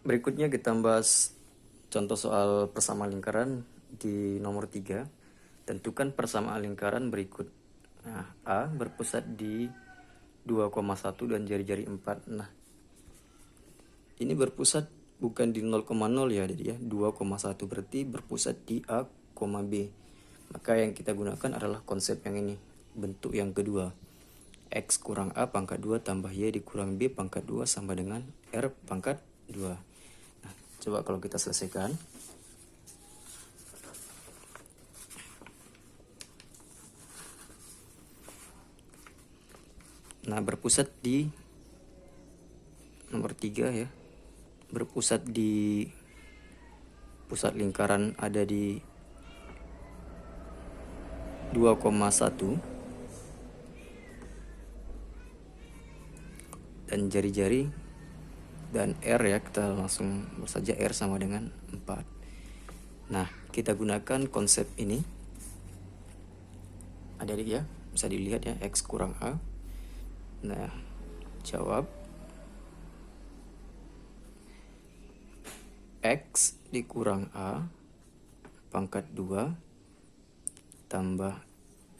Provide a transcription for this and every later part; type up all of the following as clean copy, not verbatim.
Berikutnya kita bahas contoh soal persamaan lingkaran di nomor 3. Tentukan persamaan lingkaran berikut. Nah, A berpusat di 2,1 dan jari-jari 4. Nah, ini berpusat bukan di 0,0 ya, jadi ya 2,1 berarti berpusat di A, B. Maka yang kita gunakan adalah konsep yang ini, bentuk yang kedua. X kurang A pangkat 2 tambah Y dikurang B pangkat 2 sama dengan R pangkat 2. Nah, coba kalau kita selesaikan. Nah, berpusat di nomor 3 ya. Berpusat di pusat lingkaran ada di 2,1 dan jari-jari dan R ya, kita langsung saja R sama dengan 4. Nah, kita gunakan konsep ini. Adik-adik ya, bisa dilihat ya, X kurang A. Nah, jawab X dikurang A pangkat 2 tambah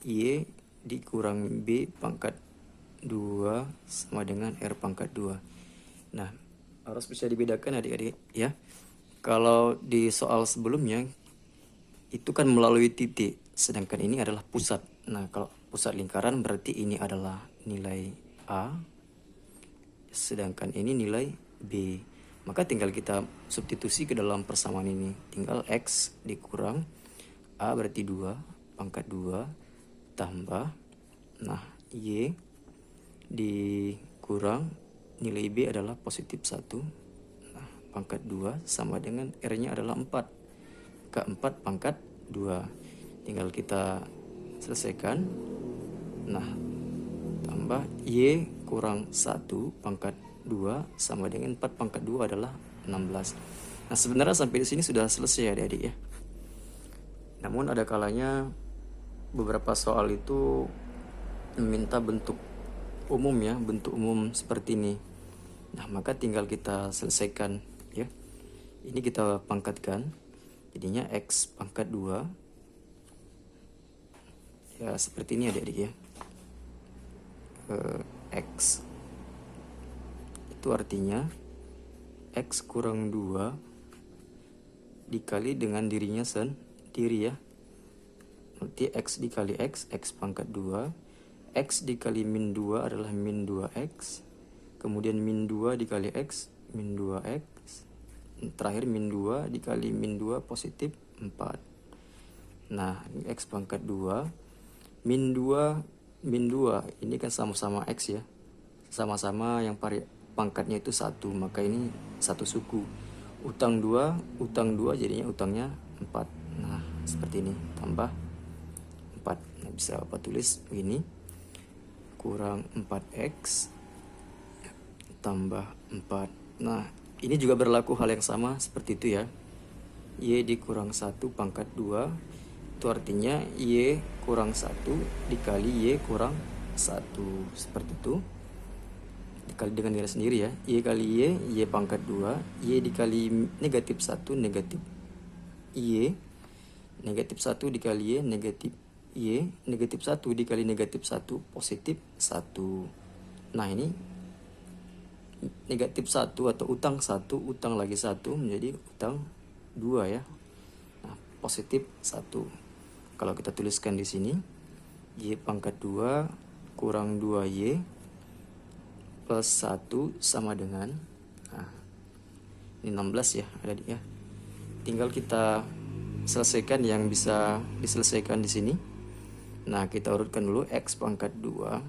Y dikurang B pangkat 2 sama dengan R pangkat 2. Nah, harus bisa dibedakan adik-adik ya. Kalau di soal sebelumnya itu kan melalui titik, sedangkan ini adalah pusat. Nah, kalau pusat lingkaran berarti ini adalah nilai A, sedangkan ini nilai B. Maka tinggal kita substitusi ke dalam persamaan ini. Tinggal X dikurang A berarti 2 pangkat 2 tambah, nah, Y dikurang nilai B adalah positif 1, nah, pangkat 2 sama dengan R-nya adalah 4, ke 4 pangkat 2. Tinggal kita selesaikan. Nah, tambah Y kurang 1 pangkat 2 sama dengan 4 pangkat 2 adalah 16. Nah, sebenarnya sampai di sini sudah selesai ya adik-adik ya. Namun ada kalanya beberapa soal itu meminta bentuk umum ya, bentuk umum seperti ini. Nah, maka tinggal kita selesaikan ya. Ini kita pangkatkan. Jadinya X pangkat 2. Ya, seperti ini adik-adik ya. X itu artinya X kurang 2 dikali dengan dirinya sendiri ya. Berarti X dikali X pangkat 2. X dikali min 2 adalah min 2X. Kemudian min 2 dikali X, min 2X. Terakhir min 2 dikali min 2 positif 4. Nah, ini X pangkat 2. Min 2, min 2. Ini kan sama-sama X ya. Sama-sama yang pangkatnya itu 1. Maka ini satu suku. Utang 2 jadinya utangnya 4. Nah, seperti ini. Tambah 4. Nah, bisa Bapak tulis begini. Kurang 4X tambah 4. Nah, ini juga berlaku hal yang sama seperti itu ya. Y dikurang 1 pangkat 2. Itu artinya Y kurang 1 dikali Y kurang 1. Seperti itu. Dikali dengan diri sendiri ya. Y kali Y pangkat 2. Y dikali negatif 1, negatif Y. Negatif 1 dikali Y, negatif Y. Negatif 1 dikali negatif 1, positif 1. Nah, ini negatif 1 atau utang 1, utang lagi 1 menjadi utang 2 ya. Nah, positif 1. Kalau kita tuliskan di sini, Y pangkat 2 kurang 2Y plus 1 sama dengan, nah, ini 16 ya, ada ya. Tinggal kita selesaikan yang bisa diselesaikan di sini. Nah, kita urutkan dulu X pangkat 2.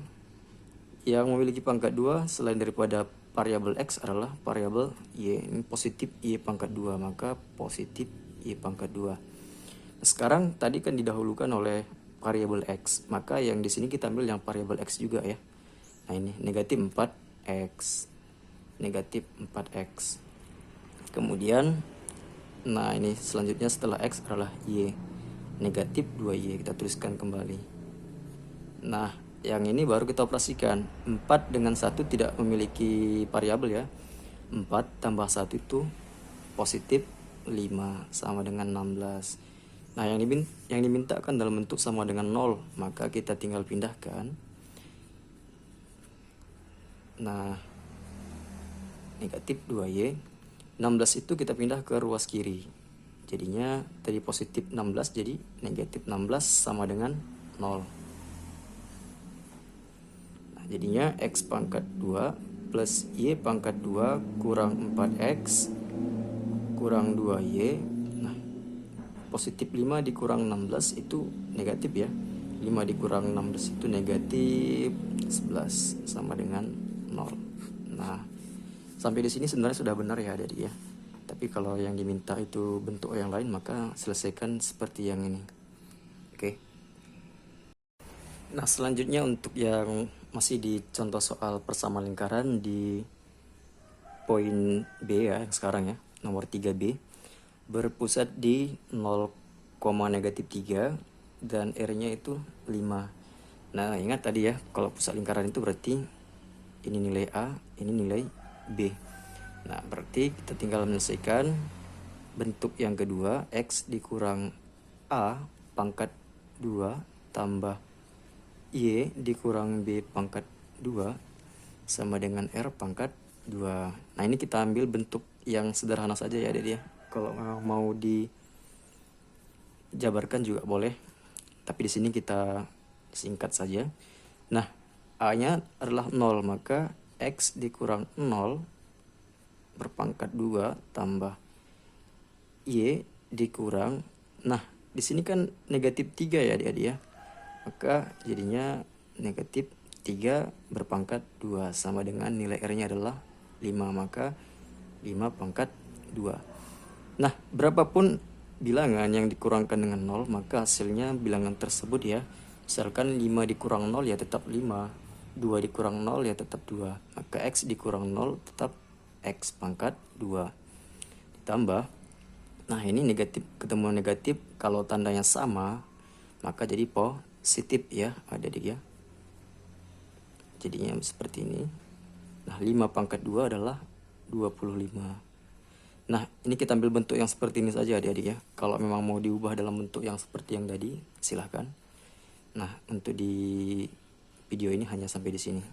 Yang memiliki pangkat 2 selain daripada variabel X adalah variabel Y. Ini positif Y pangkat 2, maka positif Y pangkat 2. Nah, sekarang tadi kan didahulukan oleh variabel X, maka yang di sini kita ambil yang variabel X juga ya. Nah, ini negatif 4X. Negatif 4X. Kemudian, nah, ini selanjutnya setelah X adalah Y. Negatif 2Y. Kita tuliskan kembali. Nah, yang ini baru kita operasikan. 4 dengan 1 tidak memiliki variabel ya. 4 tambah 1 itu positif 5 sama dengan 16. Nah, yang dimintakan dalam bentuk sama dengan 0, maka kita tinggal pindahkan. Nah, negatif 2Y, 16 itu kita pindah ke ruas kiri. Jadinya tadi positif 16 jadi negatif 16 sama dengan 0. Nah, jadinya X pangkat 2 plus Y pangkat 2 kurang 4X kurang 2Y. Nah, positif 5 dikurang 16 itu negatif ya. 5 dikurang 16 itu negatif 11 sama dengan 0. Nah, sampai di sini sebenarnya sudah benar ya adik-adik ya. Tapi kalau yang diminta itu bentuk yang lain, maka selesaikan seperti yang ini. Oke. Nah, selanjutnya untuk yang masih di contoh soal persamaan lingkaran di poin B ya, yang sekarang ya, nomor 3B, berpusat di 0, negatif 3 dan R-nya itu 5. Nah, ingat tadi ya, kalau pusat lingkaran itu berarti ini nilai A, ini nilai B. Nah, berarti kita tinggal menyelesaikan bentuk yang kedua, X dikurang A pangkat 2 tambah Y dikurang B pangkat 2 sama dengan R pangkat 2. Nah, ini kita ambil bentuk yang sederhana saja ya adik ya. Kalau mau dijabarkan juga boleh, tapi di sini kita singkat saja. Nah, A-nya adalah 0, maka X dikurang 0 berpangkat 2 tambah Y dikurang, nah di sini kan negatif 3 ya adik-adik ya, maka jadinya negatif 3 berpangkat 2 sama dengan nilai R-nya adalah 5, maka 5 pangkat 2. Nah, berapapun bilangan yang dikurangkan dengan 0, maka hasilnya bilangan tersebut ya. Misalkan 5 dikurang 0 ya tetap 5, 2 dikurang 0 ya tetap 2, maka X dikurang 0 tetap X pangkat 2. Ditambah, nah ini negatif ketemu negatif, kalau tandanya sama maka jadi positif ya adik-adik ya. Jadinya seperti ini. Nah, 5 pangkat 2 adalah 25. Nah, ini kita ambil bentuk yang seperti ini saja adik-adik ya. Kalau memang mau diubah dalam bentuk yang seperti yang tadi, silahkan. Nah, untuk di video ini hanya sampai di sini.